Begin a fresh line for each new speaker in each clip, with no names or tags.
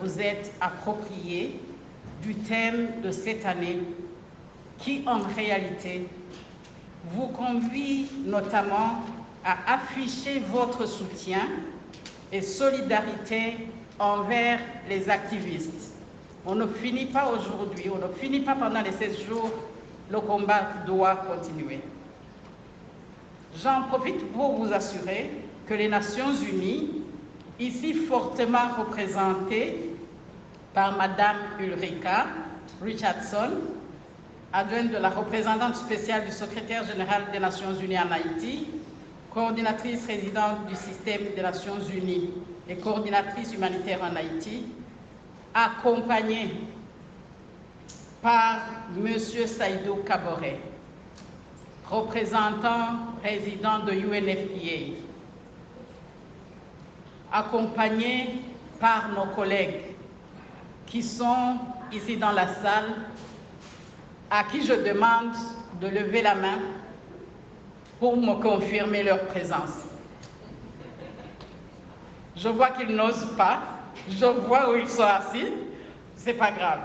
vous êtes approprié du thème de cette année qui, en réalité, vous convie notamment à afficher votre soutien et solidarité envers les activistes. On ne finit pas aujourd'hui, on ne finit pas pendant les 16 jours, le combat doit continuer. J'en profite pour vous assurer que les Nations Unies, ici fortement représentées par Madame Ulrika Richardson, adjointe de la représentante spéciale du secrétaire général des Nations Unies en Haïti, coordinatrice résidente du système des Nations Unies et coordinatrice humanitaire en Haïti, accompagnée par M. Saïdou Kaboré, représentant résident de UNFPA, accompagnée par nos collègues qui sont ici dans la salle, à qui je demande de lever la main pour me confirmer leur présence. Je vois qu'ils n'osent pas, je vois où ils sont assis, c'est pas grave.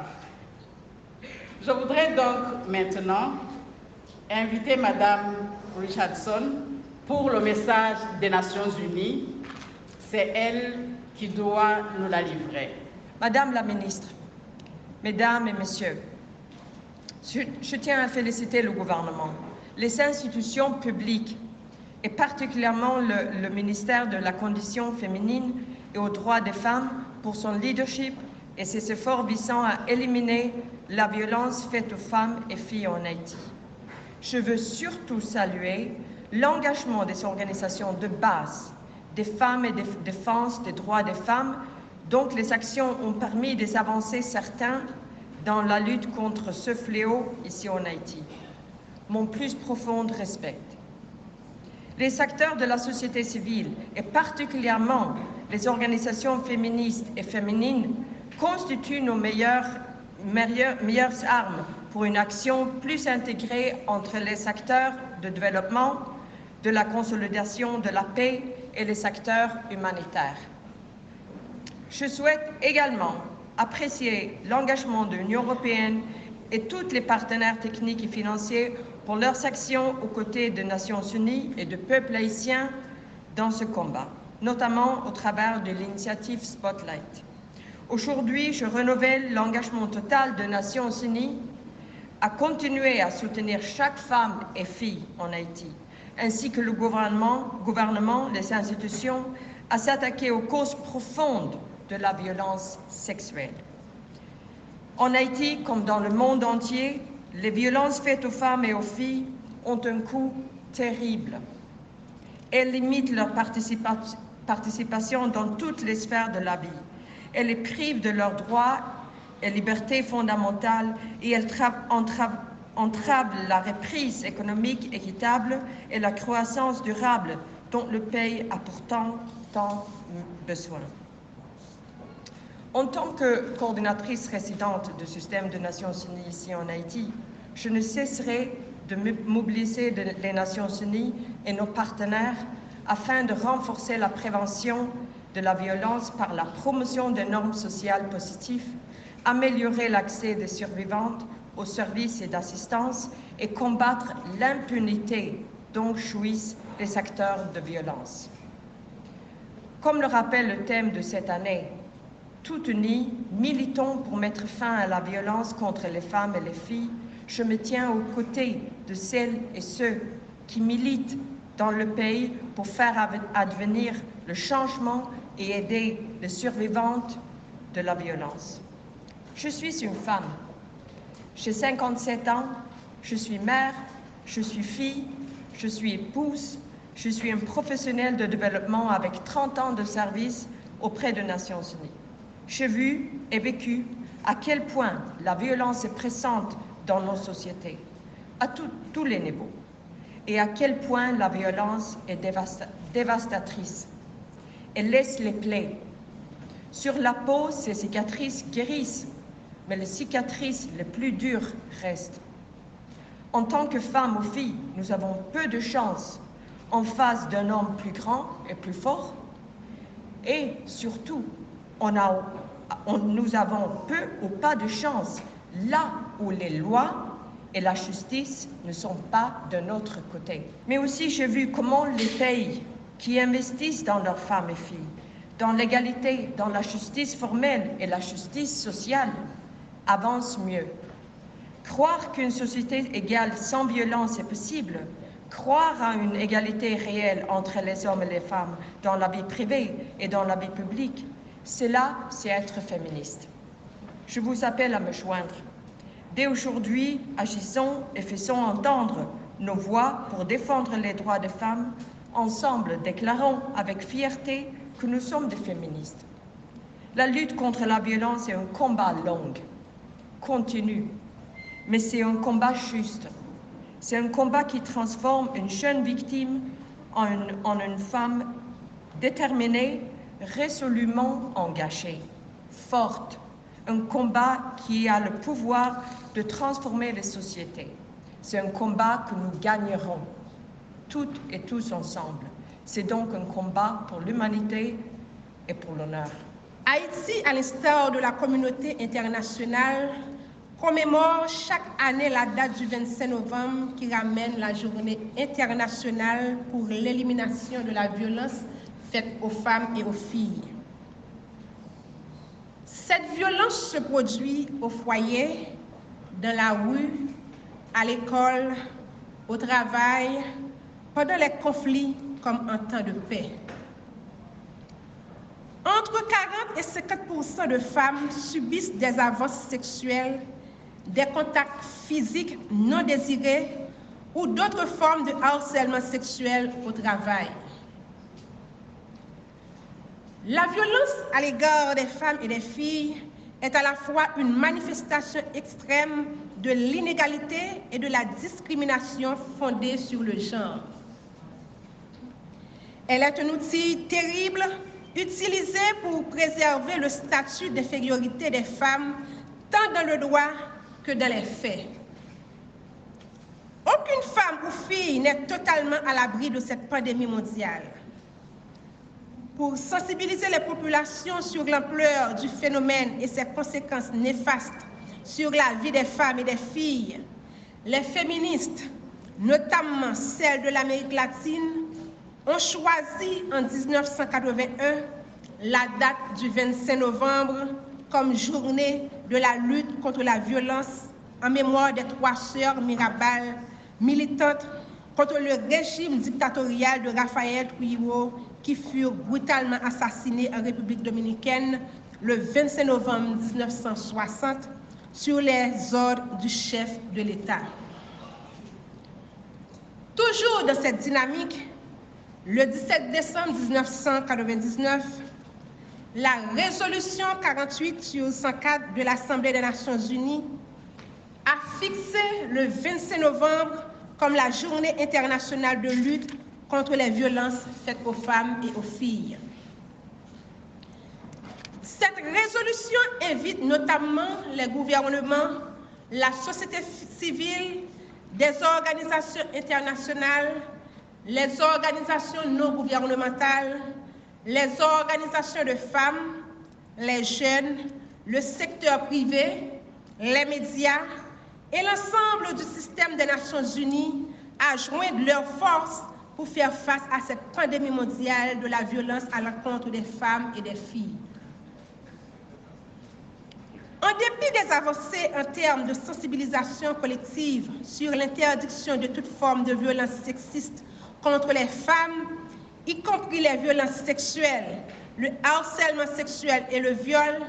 Je voudrais donc maintenant inviter Madame Richardson pour le message des Nations Unies. C'est elle qui doit nous la livrer.
Madame la ministre, Mesdames et Messieurs, je tiens à féliciter le gouvernement, les institutions publiques et particulièrement le ministère de la Condition féminine et aux droits des femmes pour son leadership et ses efforts visant à éliminer la violence faite aux femmes et filles en Haïti. Je veux surtout saluer l'engagement des organisations de base, des femmes et des défense des droits des femmes, dont les actions ont permis des avancées certaines dans la lutte contre ce fléau ici en Haïti. Mon plus profond respect. Les acteurs de la société civile, et particulièrement les organisations féministes et féminines, constituent nos meilleures armes pour une action plus intégrée entre les acteurs de développement, de la consolidation de la paix et les acteurs humanitaires. Je souhaite également apprécier l'engagement de l'Union européenne et tous les partenaires techniques et financiers pour leurs actions aux côtés des Nations Unies et du peuple haïtien dans ce combat, notamment au travers de l'initiative Spotlight. Aujourd'hui, je renouvelle l'engagement total des Nations Unies à continuer à soutenir chaque femme et fille en Haïti, ainsi que le gouvernement, les institutions, à s'attaquer aux causes profondes de la violence sexuelle. En Haïti, comme dans le monde entier, les violences faites aux femmes et aux filles ont un coût terrible. Elles limitent leur participation dans toutes les sphères de la vie. Elles les privent de leurs droits et libertés fondamentales et elles entravent la reprise économique équitable et la croissance durable dont le pays a pourtant tant besoin. En tant que coordinatrice résidente du système des Nations Unies ici en Haïti, je ne cesserai de mobiliser les Nations Unies et nos partenaires afin de renforcer la prévention de la violence par la promotion des normes sociales positives, améliorer l'accès des survivantes aux services et d'assistance et combattre l'impunité dont jouissent les acteurs de violence. Comme le rappelle le thème de cette année, tout unis, militons pour mettre fin à la violence contre les femmes et les filles. Je me tiens aux côtés de celles et ceux qui militent dans le pays pour faire advenir le changement et aider les survivantes de la violence. Je suis une femme. J'ai 57 ans, je suis mère, je suis fille, je suis épouse, je suis une professionnelle de développement avec 30 ans de service auprès des Nations Unies. J'ai vu et vécu à quel point la violence est présente dans nos sociétés, à tous les niveaux, et à quel point la violence est dévastatrice. Elle laisse les plaies. Sur la peau, ces cicatrices guérissent, mais les cicatrices les plus dures restent. En tant que femmes ou filles, nous avons peu de chance en face d'un homme plus grand et plus fort, et surtout, on a nous avons peu ou pas de chance, là où les lois et la justice ne sont pas de notre côté. Mais aussi, j'ai vu comment les pays qui investissent dans leurs femmes et filles, dans l'égalité, dans la justice formelle et la justice sociale, avancent mieux. Croire qu'une société égale sans violence est possible, croire à une égalité réelle entre les hommes et les femmes dans la vie privée et dans la vie publique, cela, c'est être féministe. Je vous appelle à me joindre. Dès aujourd'hui, agissons et faisons entendre nos voix pour défendre les droits des femmes. Ensemble, déclarons avec fierté que nous sommes des féministes. La lutte contre la violence est un combat long, continu, mais c'est un combat juste. C'est un combat qui transforme une jeune victime en une femme déterminée, résolument engagée, forte. Un combat qui a le pouvoir de transformer les sociétés. C'est un combat que nous gagnerons, toutes et tous ensemble. C'est donc un combat pour l'humanité et pour l'honneur.
Haïti, à l'instar de la communauté internationale, commémore chaque année la date du 25 novembre qui ramène la journée internationale pour l'élimination de la violence faite aux femmes et aux filles. Cette violence se produit au foyer, dans la rue, à l'école, au travail, pendant les conflits comme en temps de paix. Entre 40 et 50% de femmes subissent des avances sexuelles, des contacts physiques non désirés ou d'autres formes de harcèlement sexuel au travail. La violence à l'égard des femmes et des filles est à la fois une manifestation extrême de l'inégalité et de la discrimination fondée sur le genre. Elle est un outil terrible utilisé pour préserver le statut d'infériorité des femmes, tant dans le droit que dans les faits. Aucune femme ou fille n'est totalement à l'abri de cette pandémie mondiale. Pour sensibiliser les populations sur l'ampleur du phénomène et ses conséquences néfastes sur la vie des femmes et des filles, les féministes, notamment celles de l'Amérique latine, ont choisi en 1981 la date du 25 novembre comme journée de la lutte contre la violence en mémoire des 3 sœurs Mirabal, militantes contre le régime dictatorial de Rafael Trujillo qui furent brutalement assassinés en République dominicaine le 25 novembre 1960 sur les ordres du chef de l'État. Toujours dans cette dynamique, le 17 décembre 1999, la résolution 48/104 de l'Assemblée des Nations Unies a fixé le 25 novembre comme la journée internationale de lutte contre les violences faites aux femmes et aux filles. Cette résolution invite notamment les gouvernements, la société civile, des organisations internationales, les organisations non gouvernementales, les organisations de femmes, les jeunes, le secteur privé, les médias et l'ensemble du système des Nations Unies à joindre leurs forces pour faire face à cette pandémie mondiale de la violence à l'encontre des femmes et des filles. En dépit des avancées en termes de sensibilisation collective sur l'interdiction de toute forme de violence sexiste contre les femmes, y compris les violences sexuelles, le harcèlement sexuel et le viol,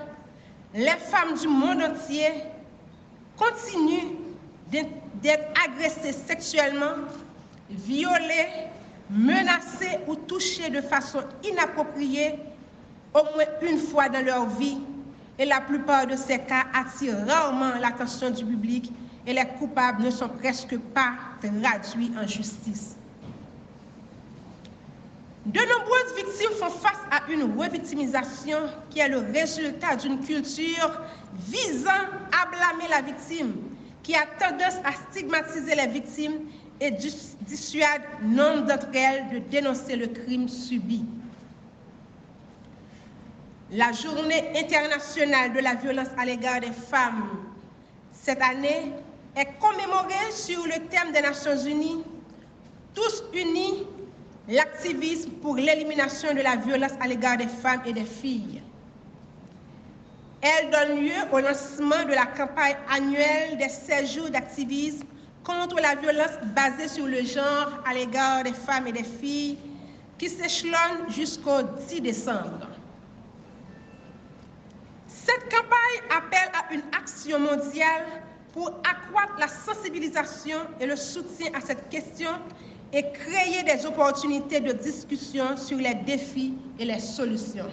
les femmes du monde entier continuent d'être agressées sexuellement, violées, menacées ou touchées de façon inappropriée au moins une fois dans leur vie, et la plupart de ces cas attirent rarement l'attention du public et les coupables ne sont presque pas traduits en justice. De nombreuses victimes font face à une revictimisation qui est le résultat d'une culture visant à blâmer la victime, qui a tendance à stigmatiser les victimes et dissuade nombre d'entre elles de dénoncer le crime subi. La Journée internationale de la violence à l'égard des femmes cette année est commémorée sur le thème des Nations Unies, tous unis, l'activisme pour l'élimination de la violence à l'égard des femmes et des filles. Elle donne lieu au lancement de la campagne annuelle des 16 jours d'activisme contre la violence basée sur le genre à l'égard des femmes et des filles qui s'échelonne jusqu'au 10 décembre. Cette campagne appelle à une action mondiale pour accroître la sensibilisation et le soutien à cette question et créer des opportunités de discussion sur les défis et les solutions.